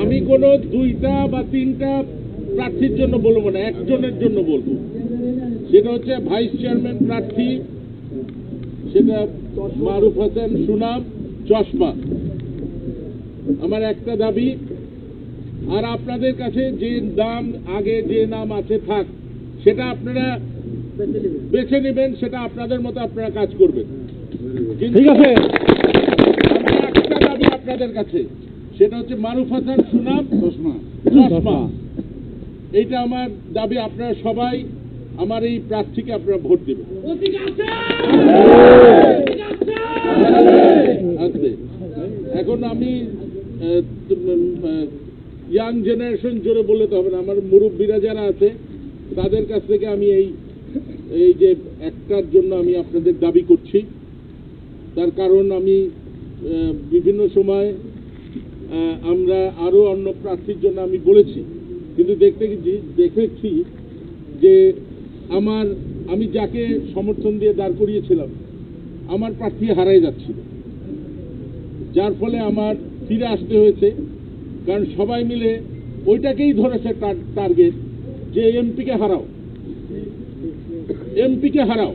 আমি কোনো দুইটা বা তিনটা প্রার্থীর জন্য বলবো না, একজনের জন্য বলবো। সেটা হচ্ছে ভাইস চেয়ারম্যান প্রার্থী, সেটা মারুফ হাসান সুনাম চশমা। আমার একটা দাবি, আর আপনাদের কাছে যে নাম আগে যে নাম আছে থাক, সেটা আপনারা বেছে নেবেন, সেটা আপনাদের মতো আপনারা কাজ করবেন। ঠিক আছে, একটা দাবি আপনাদের কাছে, সেটা হচ্ছে মারুফ হাসান সুনাম চশমা। এইটা আমার দাবি, আপনারা সবাই আমার এই প্রার্থীকে আপনারা ভোট দেবেন। এখন আমি ইয়াং জেনারেশন জোরে বললে তো হবে না, আমার মুরব্বীরা যারা আছে তাদের কাছ থেকে আমি এই যে একটার জন্য আমি আপনাদের দাবি করছি। তার কারণ আমি বিভিন্ন সময় আমরা আরো অন্য প্রার্থীর জন্য আমি বলেছি, কিন্তু দেখেছি যে আমি যাকে সমর্থন দিয়ে দাঁড় করিয়েছিলাম আমার প্রার্থী হারাই যাচ্ছিল, যার ফলে আমার ফিরে আসতে হয়েছে। কারণ সবাই মিলে ওইটাকেই ধরেছে টার্গেট, যে এমপিকে হারাও।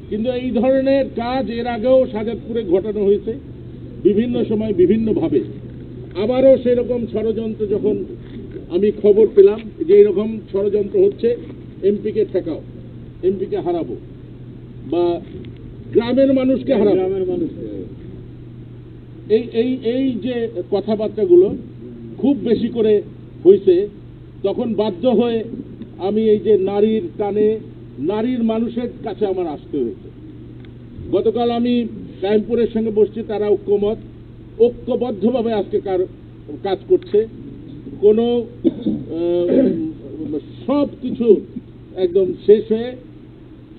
কিন্তু এই ধরনের কাজ এর আগেও শাহজাদপুরে ঘটানো হয়েছে বিভিন্ন সময় বিভিন্নভাবে। আবারও সেরকম ষড়যন্ত্র যখন আমি খবর পেলাম যে এরকম ষড়যন্ত্র হচ্ছে, এমপিকে ঠেকাও, এমপিকে হারাবো বা গ্রামের মানুষকে হারাবো, এই যে কথাবার্তাগুলো খুব বেশি করে হয়েছে, তখন বাধ্য হয়ে আমি এই যে নারীর টানে নারীর মানুষের কাছে আমার আসতে হয়েছে। গতকাল আমি কায়েমপুরের সঙ্গে বসছি, তারা ঐক্যবদ্ধভাবে আজকে কাজ করছে। কোনো সব কিছু একদম শেষ হয়ে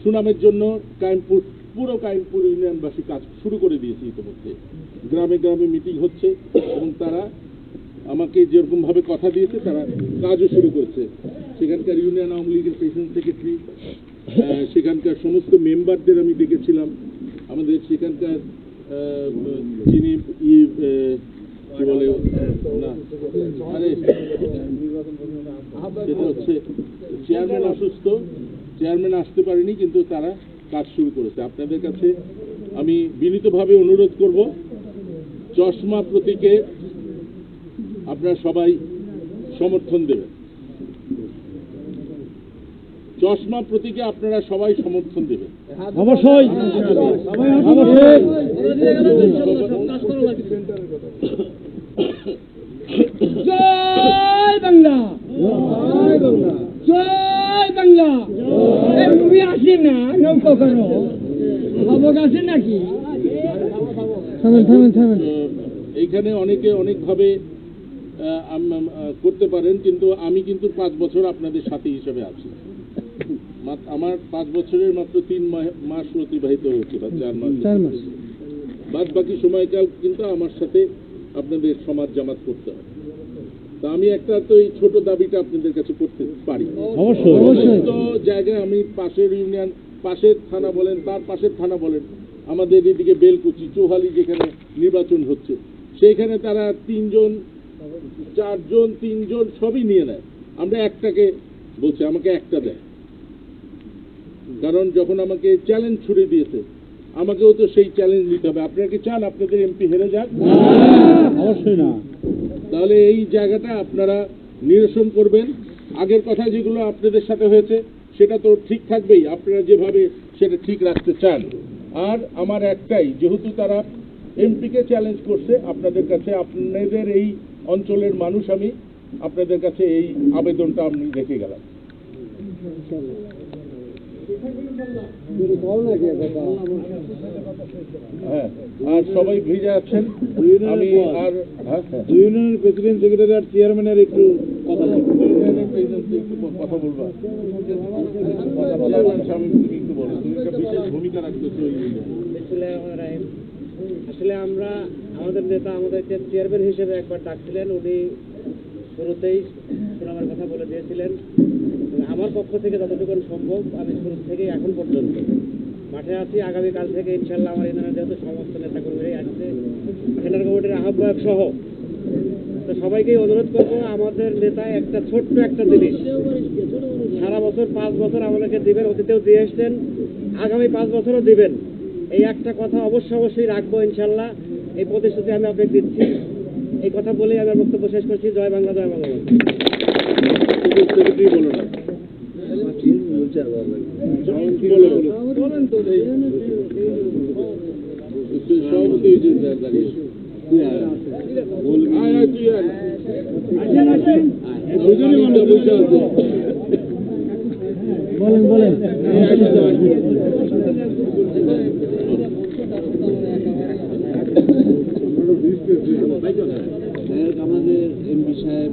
সুনামের জন্য পুরো কায়েমপুর ইউনিয়নবাসী কাজ শুরু করে দিয়েছে। ইতিমধ্যে গ্রামে গ্রামে মিটিং হচ্ছে এবং তারা আমাকে যেরকম ভাবে কথা দিয়েছে তারা কাজও শুরু করছে। সেখানকার ইউনিয়ন আওয়ামী লীগের প্রেসিডেন্ট সেক্রেটারি, সেখানকার সমস্ত মেম্বারদের আমি ডেকেছিলাম। আমাদের সেখানকার যিনি কি বলে না, আরে সেটা হচ্ছে চেয়ারম্যান অসুস্থ, চেয়ারম্যান আসতে পারেনি, কিন্তু তারা কাজ শুরু করেছে। আপনাদের কাছে আমি বিনীতভাবে অনুরোধ করব, চশমা প্রতীকে আপনারা সবাই সমর্থন দেবেন। চশমা প্রতীকে আপনারা সবাই সমর্থন দেবেন অবশ্যই। জয় বাংলা, জয় বাংলা। তুমি আসি না নৌকা কেন খবর আছে নাকি? এইখানে অনেকে অনেকভাবে করতে পারেন, কিন্তু আমি কিন্তু 5 বছর আপনাদের সাথী হিসেবে আছি। আমার 5 বছরের মাত্র 3 মাস অতিবাহিত হয়েছে বা 4 মাস। বাদ বাকি সময়কাল কিন্তু আমার সাথে আপনাদের সমাজ জামাত করতে হবে। তা আমি একটা তো এই ছোট দাবিটা আপনাদের কাছে করতে পারি। অবশ্যই তো জায়গায় আমি পাশের ইউনিয়ন, পাশের থানা বলেন, তার পাশের থানা বলেন, আমাদের এদিকে বেলকুচি চৌহালি যেখানে নির্বাচন হচ্ছে, সেইখানে তারা 3 জন 4 জন 3 জন সবই নিয়ে নেয়। আমরা একটাকে বলছি আমাকে একটা দেয়, কারণ যখন আমাকে চ্যালেঞ্জ ছুড়ে দিয়েছে আমাকেও তো সেই চ্যালেঞ্জ নিতে হবে। আপনারা কি চান আপনাদের এমপি হেরে যাক? অবশ্যই না। তাহলে এই জায়গাটা আপনারা নিরসন করবেন। আগের কথা যেগুলো আপনাদের সাথে হয়েছে সেটা তো ঠিক থাকবেই, আপনারা যেভাবে সেটা ঠিক রাখতে চান। আর আমার একটাই, যেহেতু তারা এমপিকে চ্যালেঞ্জ করছে, আপনাদের কাছে আপনাদের এই অঞ্চলের মানুষ, আমি আপনাদের কাছে এই আবেদনটা আমি রেখে গেলাম। হ্যাঁ, আর সবাই ভিজে আছেন। আমি আর ইউনিয়নের প্রেসিডেন্ট সেক্রেটারি আর চেয়ারম্যানের একটু কথা বলবো। একটু বলো, তুমি একটা বিশেষ ভূমিকা রাখতেছো। আসলে আমরা আমাদের নেতা আমাদেরকে চেয়ারম্যান হিসেবে একবার ডাকছিলেন, উনি শুরুতেই সুনামের কথা বলে দিয়েছিলেন। আমার পক্ষ থেকে যতটুকু সম্ভব আমি শুরু থেকে এখন পর্যন্ত মাঠে আছি। আগামীকাল থেকে ইনশাল্লাহ আমার ইউনিয়নের যেহেতু সমস্ত নেতাকর্মীরাই আসছে, সেন্টার কমিটির আহ্বায়ক সহ তো সবাইকেই অনুরোধ করবো, আমাদের নেতা একটা ছোট্ট একটা জিনিস সারা বছর 5 বছর আমাদেরকে দিবেন, অতীতেও দিয়ে এসছেন, আগামী 5 বছরও দিবেন। এই একটা কথা অবশ্যই রাখবো ইনশাল্লাহ, এই প্রতিশ্রুতি আমি আপনাকে দিচ্ছি। এই কথা বলেই আমার বক্তব্য শেষ করছি। জয় বাংলা, জয় বাংলা। সেক্রেটারি বলো না, সভাপতি দাঁড়িয়ে আয় আয় তুই আয় দুজনই বললো বসে আছে বলেন আমাদের এমপি সাহেব